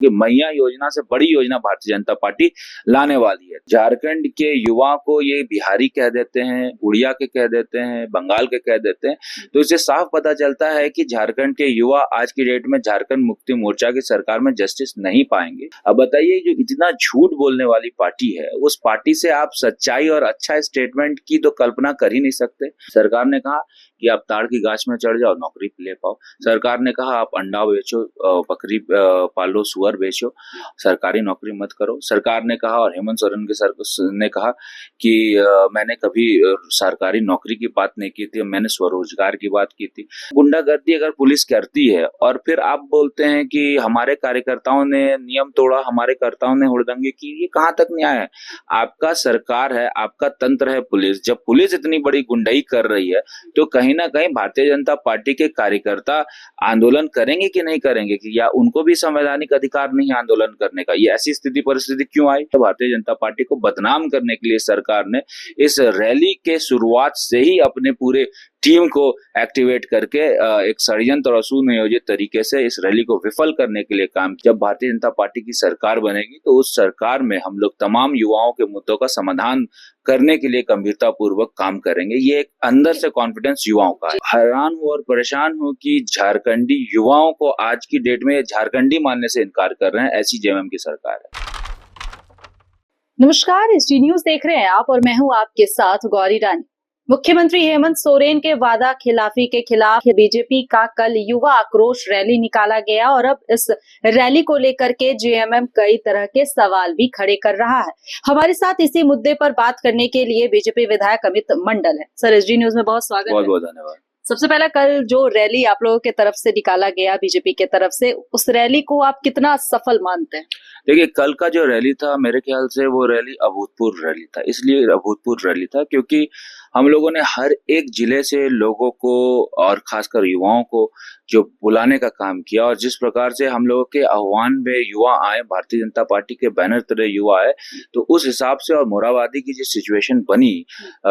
कि मैया योजना से बड़ी योजना भारतीय जनता पार्टी लाने वाली है। झारखंड के युवा को ये बिहारी कह देते हैं, उड़िया के कह देते हैं, बंगाल के कह देते हैं, तो इससे साफ पता चलता है कि झारखंड के युवा आज की डेट में झारखंड मुक्ति मोर्चा की सरकार में जस्टिस नहीं पाएंगे। अब बताइए, जो इतना झूठ बोलने वाली पार्टी है, उस पार्टी से आप सच्चाई और अच्छा स्टेटमेंट की तो कल्पना कर ही नहीं सकते। सरकार ने कहा कि आप ताड़ की गाछ में चढ़ जाओ, नौकरी ले पाओ। सरकार ने कहा आप अंडा बेचो, बकरी पालो, सुअर बेचो, सरकारी नौकरी मत करो। सरकार ने कहा, और हेमंत सोरेन के ने कहा कि मैंने कभी सरकारी नौकरी की बात नहीं की थी, मैंने स्वरोजगार की बात की थी। गुंडागर्दी अगर पुलिस करती है और फिर आप बोलते हैं कि हमारे कार्यकर्ताओं ने नियम तोड़ा, हमारे कर्ताओं ने हुड़दंगी की, ये कहाँ तक न्याय है? आपका सरकार है, आपका तंत्र है पुलिस। जब पुलिस इतनी बड़ी गुंडाई कर रही है तो कहीं ना कहीं भारतीय जनता पार्टी के कार्यकर्ता आंदोलन करेंगे कि नहीं करेंगे, कि या उनको भी संवैधानिक अधिकार नहीं आंदोलन करने का? ये ऐसी स्थिति परिस्थिति क्यों आई? तो भारतीय जनता पार्टी को बदनाम करने के लिए सरकार ने इस रैली के शुरुआत से ही अपने पूरे टीम को एक्टिवेट करके एक षड्यंत्र और सुनियोजित तरीके से इस रैली को विफल करने के लिए काम किया। जब भारतीय जनता पार्टी की सरकार बनेगी तो उस सरकार में हम लोग तमाम युवाओं के मुद्दों का समाधान करने के लिए गंभीरता पूर्वक काम करेंगे। ये एक अंदर से कॉन्फिडेंस युवाओं का है। हैरान हूं और परेशान हूं कि झारखंडी युवाओं को आज की डेट में झारखंडी मानने से इनकार कर रहे हैं, ऐसी जेएमएम की सरकार है। नमस्कार, एसडी न्यूज देख रहे हैं आप और मैं हूं आपके साथ गौरी रानी। मुख्यमंत्री हेमंत सोरेन के वादा खिलाफी के खिलाफ बीजेपी का कल युवा आक्रोश रैली निकाला गया और अब इस रैली को लेकर के जेएमएम कई तरह के सवाल भी खड़े कर रहा है। हमारे साथ इसी मुद्दे पर बात करने के लिए बीजेपी विधायक अमित मंडल है। सर, एसडी न्यूज में बहुत स्वागत है। बहुत बहुत धन्यवाद। सबसे पहला, कल जो रैली आप लोगों के तरफ से निकाला गया बीजेपी के तरफ से, उस रैली को आप कितना सफल मानते हैं? देखिए, कल का जो रैली था, मेरे ख्याल से वो रैली अभूतपूर्व रैली था। इसलिए अभूतपूर्व रैली था क्योंकि हम लोगों ने हर एक जिले से लोगों को और खासकर युवाओं को जो बुलाने का काम किया, और जिस प्रकार से हम लोगों के आह्वान में युवा आए, भारतीय जनता पार्टी के बैनर तले युवा आए, तो उस हिसाब से और मोराबादी की जो सिचुएशन बनी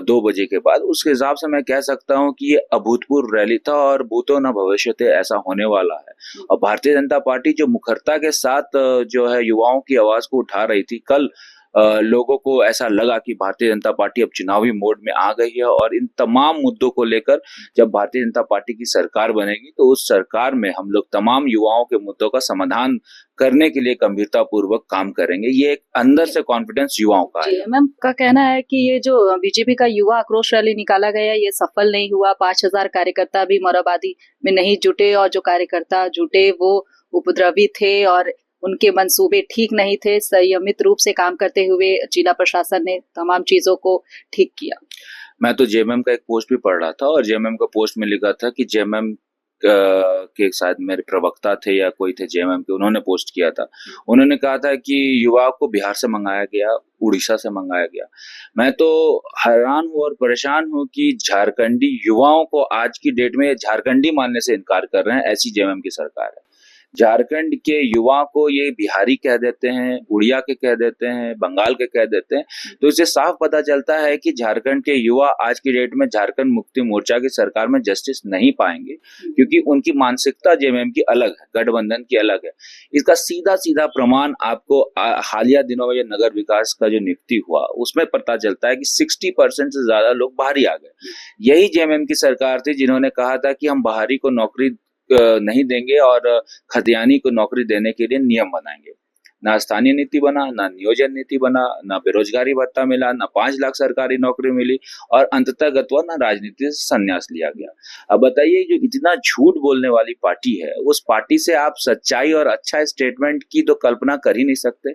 2 बजे के बाद, उस हिसाब से मैं कह सकता हूं कि ये अभूतपूर्व रैली था और भूतो न भविष्यते ऐसा होने वाला है। और भारतीय जनता पार्टी जो मुखरता के साथ जो है युवाओं की आवाज को उठा रही थी, कल लोगों को ऐसा लगा कि भारतीय जनता पार्टी अब चुनावी मोड में आ गई है और इन तमाम मुद्दों को लेकर जब भारतीय जनता पार्टी की सरकार बनेगी तो उस सरकार में हम लोग तमाम युवाओं के मुद्दों का समाधान करने के लिए गंभीरता पूर्वक काम करेंगे। ये एक अंदर से कॉन्फिडेंस युवाओं का है। मैम का कहना है कि ये जो बीजेपी का युवा आक्रोश रैली निकाला गया, ये सफल नहीं हुआ। 5000 कार्यकर्ता भी मोराबादी में नहीं जुटे और जो कार्यकर्ता जुटे वो उपद्रवी थे और उनके मंसूबे ठीक नहीं थे। संयमित रूप से काम करते हुए जिला प्रशासन ने तमाम चीजों को ठीक किया। मैं तो जेएमएम का एक पोस्ट भी पढ़ रहा था और जेएमएम का पोस्ट में लिखा था कि जेएमएम के शायद मेरे प्रवक्ता थे या कोई थे जेएमएम के, उन्होंने पोस्ट किया था। उन्होंने कहा था कि युवाओं को बिहार से मंगाया गया, उड़ीसा से मंगाया गया। मैं तो हैरान हूं और परेशान हूं कि झारखंडी युवाओं को आज की डेट में झारखंडी मानने से इनकार कर रहे हैं, ऐसी जेएमएम की सरकार है। झारखंड के युवा को ये बिहारी कह देते हैं, उड़िया के कह देते हैं, बंगाल के कह देते हैं, तो इससे साफ पता चलता है कि झारखंड के युवा आज की डेट में झारखंड मुक्ति मोर्चा की सरकार में जस्टिस नहीं पाएंगे, क्योंकि उनकी मानसिकता जेएमएम की अलग है, गठबंधन की अलग है। इसका सीधा सीधा प्रमाण आपको हालिया दिनों में नगर विकास का जो नियुक्ति हुआ उसमें पता चलता है कि 60% से ज्यादा लोग बाहरी आ गए। यही जेएमएम की सरकार थी जिन्होंने कहा था कि हम बाहरी को नौकरी नहीं देंगे और खतियानी को नौकरी देने के लिए नियम बनाएंगे। ना स्थानीय नीति बना, ना नियोजन नीति बना, ना बेरोजगारी भत्ता मिला, ना 5 लाख सरकारी नौकरी मिली और अंततः ना राजनीति से संन्यास लिया गया। अब बताइए, जो इतना झूठ बोलने वाली पार्टी है, उस पार्टी से आप सच्चाई और अच्छा स्टेटमेंट की तो कल्पना कर ही नहीं सकते।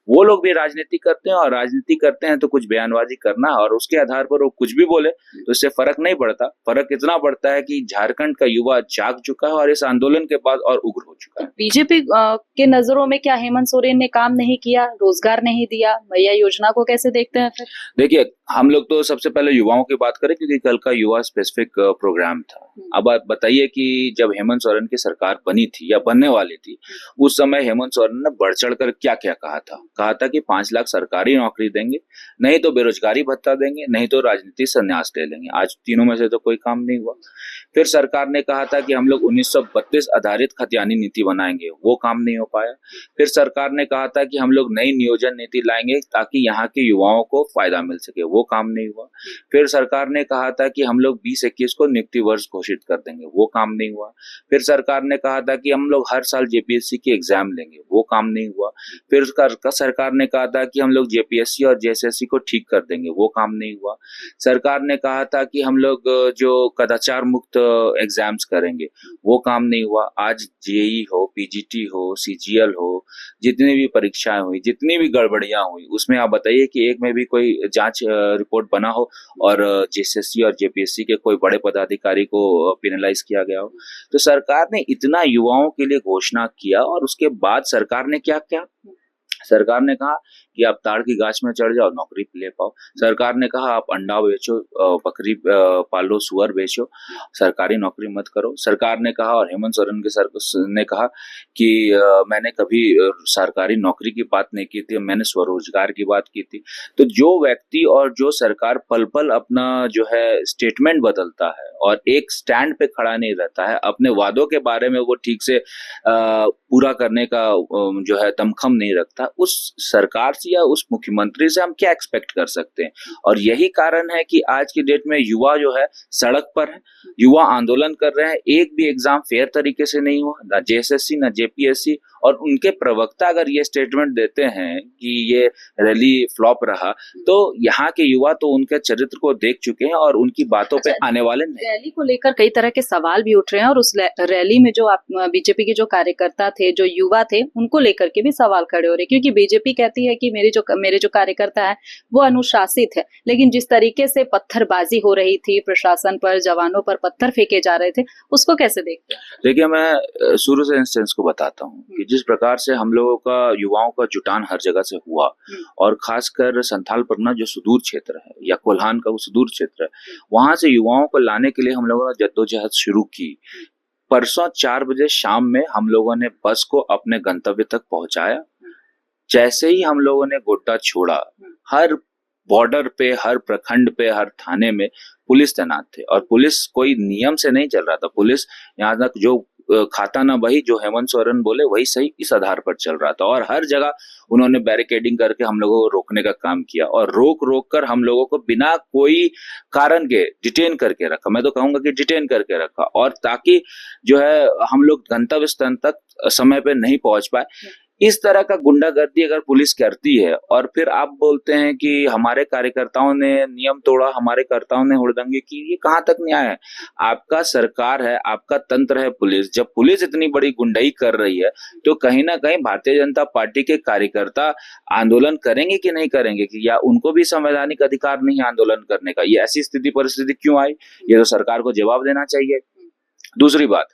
वो लोग भी राजनीति करते हैं और राजनीति करते हैं तो कुछ बयानबाजी करना और उसके आधार पर वो कुछ भी बोले तो इससे फर्क नहीं पड़ता। फर्क इतना पड़ता है कि झारखंड का युवा जाग चुका है और इस आंदोलन के बाद और उग्र हो चुका है। बीजेपी के नजरों में क्या हेमंत सोरेन ने काम नहीं किया, रोजगार नहीं दिया? मैया योजना को कैसे देखते हैं फिर? देखिए, हम लोग तो सबसे पहले युवाओं की बात करें क्योंकि कल का युवा स्पेसिफिक प्रोग्राम था। अब आप बताइए कि जब हेमंत सोरेन की सरकार बनी थी या बनने वाली थी, उस समय हेमंत सोरेन ने बढ़ चढ़ कर क्या क्या कहा था? कहा था कि 5 लाख सरकारी नौकरी देंगे, नहीं तो बेरोजगारी भत्ता देंगे, नहीं तो राजनीति संन्यास ले लेंगे। आज तीनों में से तो कोई काम नहीं हुआ। फिर सरकार ने कहा था कि हम लोग 1932 आधारित खतियानी नीति बनाएंगे, वो काम नहीं हो पाया। फिर सरकार ने कहा था कि हम लोग नई नियोजन नीति लाएंगे ताकि यहाँ के युवाओं को फायदा मिल सके, वो काम नहीं हुआ। फिर सरकार ने कहा था कि हम लोग 2021 को नियुक्ति वर्ष घोषित कर देंगे, वो काम नहीं हुआ। फिर सरकार ने कहा था कि हम लोग हर साल जेपीएससी की एग्जाम लेंगे, वो काम नहीं हुआ। फिर सरकार ने कहा था कि हम लोग जेपीएससी और जेएसएससी को ठीक कर देंगे, वो काम नहीं हुआ। सरकार ने कहा था कि हम लोग जो कदाचार मुक्त एग्जाम्स करेंगे, वो काम नहीं हुआ। आज जेई हो, पीजीटी हो, सीजीएल हो, जितनी भी परीक्षाएं हुई, जितनी भी गड़बड़ियां हुई, उसमें आप बताइए कि एक में भी कोई जांच रिपोर्ट बना हो और जेएसएससी और जेपीएससी के कोई बड़े पदाधिकारी को पेनलाइज किया गया हो। तो सरकार ने इतना युवाओं के लिए घोषणा किया और उसके बाद सरकार ने क्या किया? सरकार ने कहा कि आप ताड़ की गाछ में चढ़ जाओ, नौकरी ले पाओ। सरकार ने कहा आप अंडा बेचो, बकरी पालो, सुअर बेचो, सरकारी नौकरी मत करो। सरकार ने कहा, और हेमंत सोरेन के सर ने कहा कि मैंने कभी सरकारी नौकरी की बात नहीं की थी, मैंने स्वरोजगार की बात की थी। तो जो व्यक्ति और जो सरकार पल पल अपना जो है स्टेटमेंट बदलता है और एक स्टैंड पे खड़ा नहीं रहता है, अपने वादों के बारे में वो ठीक से पूरा करने का जो है दमखम नहीं रखता, उस सरकार से या उस मुख्यमंत्री से हम क्या एक्सपेक्ट कर सकते हैं? और यही कारण है कि आज की डेट में युवा जो है सड़क पर है, युवा आंदोलन कर रहे हैं। एक भी एग्जाम फेयर तरीके से नहीं हुआ, ना जेएसएससी ना जेपीएससी, और उनके प्रवक्ता अगर ये स्टेटमेंट देते हैं कि ये रैली फ्लॉप रहा, तो यहाँ के युवा तो उनके चरित्र को देख चुके हैं और उनकी बातों पे आने वाले नहीं। रैली को लेकर कई तरह के सवाल भी उठ रहे हैं और उस रैली में जो आप बीजेपी के जो कार्यकर्ता थे, जो युवा थे, उनको लेकर के भी सवाल खड़े हो रहे, क्योंकि बीजेपी कहती है कि मेरे जो कार्यकर्ता है वो अनुशासित है, लेकिन जिस तरीके से पत्थरबाजी हो रही थी, प्रशासन पर, जवानों पर पत्थर फेंके जा रहे थे, उसको कैसे देखते हैं? देखिए, मैं शुरू से इंस्टेंस को बताता हूँ कि जिस प्रकार से हम लोगों का, युवाओं का जुटान हर जगह से हुआ, और खासकर संथाल परगना जो सुदूर क्षेत्र है या कोल्हान का वो सुदूर क्षेत्र है, वहां से युवाओं को लाने के लिए हम लोगों ने जद्दोजहद शुरू की। परसों 4 बजे शाम में हम लोगों ने बस को अपने गंतव्य तक पहुंचाया। जैसे ही हम लोगों ने गोड्डा छोड़ा, हर बॉर्डर पे, हर प्रखंड पे, हर थाने में पुलिस तैनात थे, और पुलिस कोई नियम से नहीं चल रहा था। पुलिस यहाँ तक जो खाता ना वही, जो हेमंत सोरेन बोले वही सही, इस आधार पर चल रहा था। और हर जगह उन्होंने बैरिकेडिंग करके हम लोगों को रोकने का काम किया, और रोक कर हम लोगों को बिना कोई कारण के डिटेन करके रखा। मैं तो कहूंगा कि डिटेन करके रखा, और ताकि जो है हम लोग गंतव्य स्थान तक समय पे नहीं पहुंच पाए। इस तरह का गुंडागर्दी अगर पुलिस करती है, और फिर आप बोलते हैं कि हमारे कार्यकर्ताओं ने नियम तोड़ा, हमारे कर्ताओं ने हुड़दंगी की, ये कहां तक न्याय है? आपका सरकार है, आपका तंत्र है पुलिस। जब पुलिस इतनी बड़ी गुंडाई कर रही है, तो कहीं ना कहीं भारतीय जनता पार्टी के कार्यकर्ता आंदोलन करेंगे कि नहीं करेंगे, कि या उनको भी संवैधानिक अधिकार नहीं आंदोलन करने का? ये ऐसी स्थिति परिस्थिति क्यों आई? ये तो सरकार को जवाब देना चाहिए। दूसरी बात,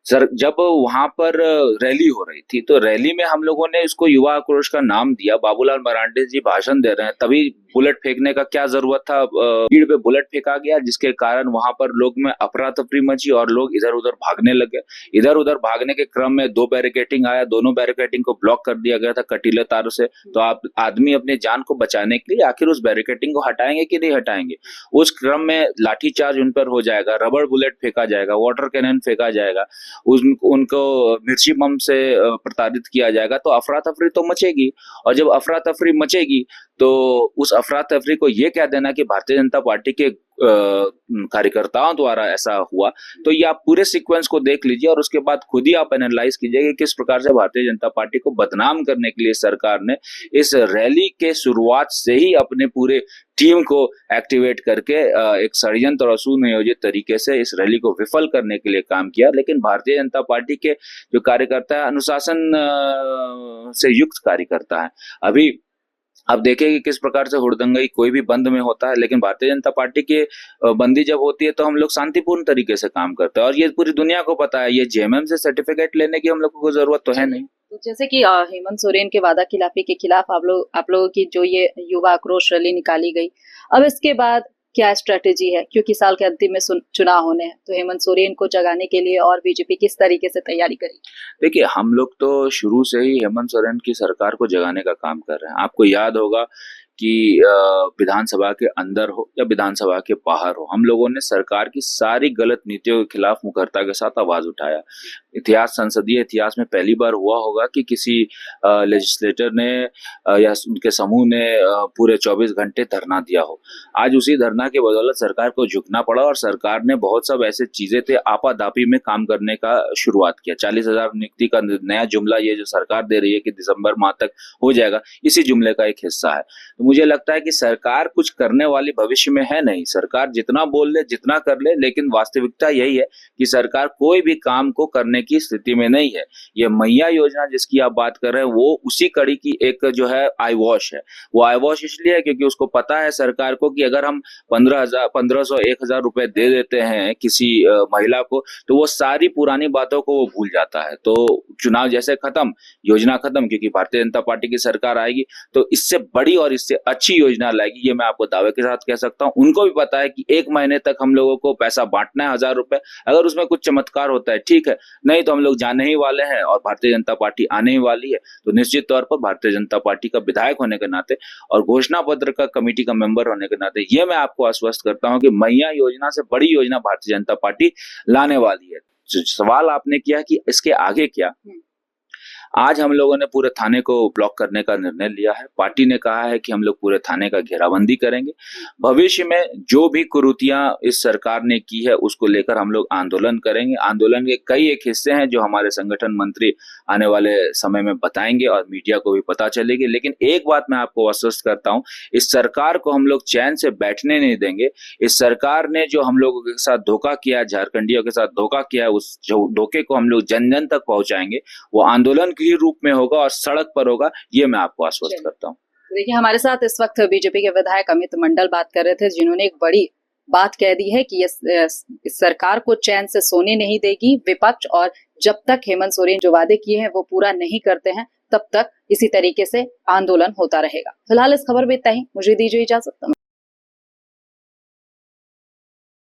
सर, जब वहां पर रैली हो रही थी, तो रैली में हम लोगों ने इसको युवा आक्रोश का नाम दिया। बाबूलाल मरांडी जी भाषण दे रहे हैं, तभी बुलेट फेंकने का क्या जरूरत था? भीड़ पे बुलेट फेंका गया, जिसके कारण वहां पर लोग में अफरा तफरी मची और लोग इधर उधर भागने लगे। इधर उधर भागने के क्रम में 2 बैरिकेडिंग आया, दोनों बैरिकेडिंग को ब्लॉक कर दिया गया था कटीले तारों से। तो आप आदमी अपनी जान को बचाने के लिए आखिर उस बैरिकेडिंग को हटाएंगे कि नहीं हटाएंगे? उस क्रम में लाठीचार्ज उन पर हो जाएगा, रबड़ बुलेट फेंका जाएगा, वाटर कैनन फेंका जाएगा, उनको मिर्ची बम से प्रताड़ित किया जाएगा। तो अफरा तफरी तो मचेगी, और जब अफरा तफरी मचेगी तो उस अफरा तफरी को ये कह देना कि भारतीय जनता पार्टी के कार्यकर्ताओं द्वारा ऐसा हुआ, तो ये आप पूरे सीक्वेंस को देख लीजिए और उसके बाद खुद ही आप एनालाइज कीजिए कि किस प्रकार से भारतीय जनता पार्टी को बदनाम करने के लिए सरकार ने इस रैली के शुरुआत से ही अपने पूरे टीम को एक्टिवेट करके एक षड्यंत्र और सुनियोजित तरीके से इस रैली को विफल करने के लिए काम किया। लेकिन भारतीय जनता पार्टी के जो कार्यकर्ता है, अनुशासन से युक्त कार्यकर्ता है। अभी आप देखें कि किस प्रकार से हुड़दंगई कोई भी बंद में होता है, लेकिन भारतीय जनता पार्टी की बंदी जब होती है तो हम लोग शांतिपूर्ण तरीके से काम करते हैं, और ये पूरी दुनिया को पता है। ये जेएमएम से सर्टिफिकेट लेने की हम लोग को जरूरत तो है नहीं। तो जैसे कि हेमंत सोरेन के वादा खिलाफी के खिलाफ आप लोगों की जो ये युवा आक्रोश रैली निकाली गई, अब इसके बाद क्या स्ट्रेटेजी है, क्योंकि साल के अंतिम में चुनाव होने हैं, तो हेमंत सोरेन को जगाने के लिए और बीजेपी किस तरीके से तैयारी करी? देखिए, हम लोग तो शुरू से ही हेमंत सोरेन की सरकार को जगाने का काम कर रहे हैं। आपको याद होगा कि विधानसभा के अंदर हो या विधानसभा के बाहर हो, हम लोगों ने सरकार की सारी गलत नीतियों के खिलाफ मुखरता के साथ आवाज उठाया। संसदीय इतिहास में पहली बार हुआ होगा कि किसी लेजिस्लेटर ने या उनके समूह ने पूरे 24 घंटे धरना दिया हो। आज उसी धरना के बदौलत सरकार को झुकना पड़ा और सरकार ने बहुत सब ऐसे चीजें थे आपाधापी में काम करने का शुरुआत किया। 40,000 नियुक्ति का नया जुमला ये जो सरकार दे रही है कि दिसंबर माह तक हो जाएगा, इसी जुमले का एक हिस्सा है। तो मुझे लगता है कि सरकार कुछ करने वाली भविष्य में है नहीं। सरकार जितना बोल ले, जितना कर ले, लेकिन वास्तविकता यही है कि सरकार कोई भी काम को करने की स्थिति में नहीं है। ये मैया योजना जिसकी आप बात कर रहे हैं, वो उसी कड़ी की एक जो है आई वॉश है। वो आई वॉश इसलिए है क्योंकि उसको पता है सरकार को कि अगर हम 1500 1000 रुपए दे देते हैं किसी महिला को, तो वो सारी पुरानी बातों को वो भूल जाता है। तो चुनाव जैसे खत्म, योजना खत्म, क्योंकि भारतीय जनता पार्टी की सरकार आएगी तो इससे बड़ी और इससे अच्छी योजना लाएगी, ये मैं आपको दावे के साथ कह सकता हूं। उनको भी पता है कि 1 महीने तक हम लोगों को पैसा बांटना है 1000 रुपए। अगर उसमें कुछ चमत्कार होता है ठीक है, नहीं तो हम लोग जाने ही वाले हैं और भारतीय जनता पार्टी आने ही वाली है। तो निश्चित तौर पर भारतीय जनता पार्टी का विधायक होने के नाते और घोषणा पत्र का कमेटी का मेंबर होने के नाते ये मैं आपको आश्वस्त करता हूं कि मैया योजना से बड़ी योजना भारतीय जनता पार्टी लाने वाली है। सवाल आपने किया कि इसके आगे क्या, आज हम लोगों ने पूरे थाने को ब्लॉक करने का निर्णय लिया है। पार्टी ने कहा है कि हम लोग पूरे थाने का घेराबंदी करेंगे। भविष्य में जो भी कुरीतियां इस सरकार ने की है उसको लेकर हम लोग आंदोलन करेंगे। आंदोलन के कई एक हिस्से हैं जो हमारे संगठन मंत्री आने वाले समय में बताएंगे और मीडिया को भी पता चलेगी। लेकिन एक बात मैं आपको आश्वस्त करता हूं, इस सरकार को हम लोग चैन से बैठने नहीं देंगे। इस सरकार ने जो हम लोगों के साथ धोखा किया, झारखंडियों के साथ धोखा किया, उस धोखे को हम लोग जन जन तक पहुंचाएंगे। वो आंदोलन ही रूप में होगा और सड़क पर होगा, ये मैं आपको आश्वस्त करता हूँ। देखिए, हमारे साथ इस वक्त बीजेपी के विधायक अमित मंडल बात कर रहे थे, जिन्होंने एक बड़ी बात कह दी है कि इस सरकार को चैन से सोने नहीं देगी विपक्ष, और जब तक हेमंत सोरेन जो वादे किए हैं वो पूरा नहीं करते हैं तब तक इसी तरीके से आंदोलन होता रहेगा। फिलहाल इस खबर में इतना ही, मुझे दीजिए इजाजत।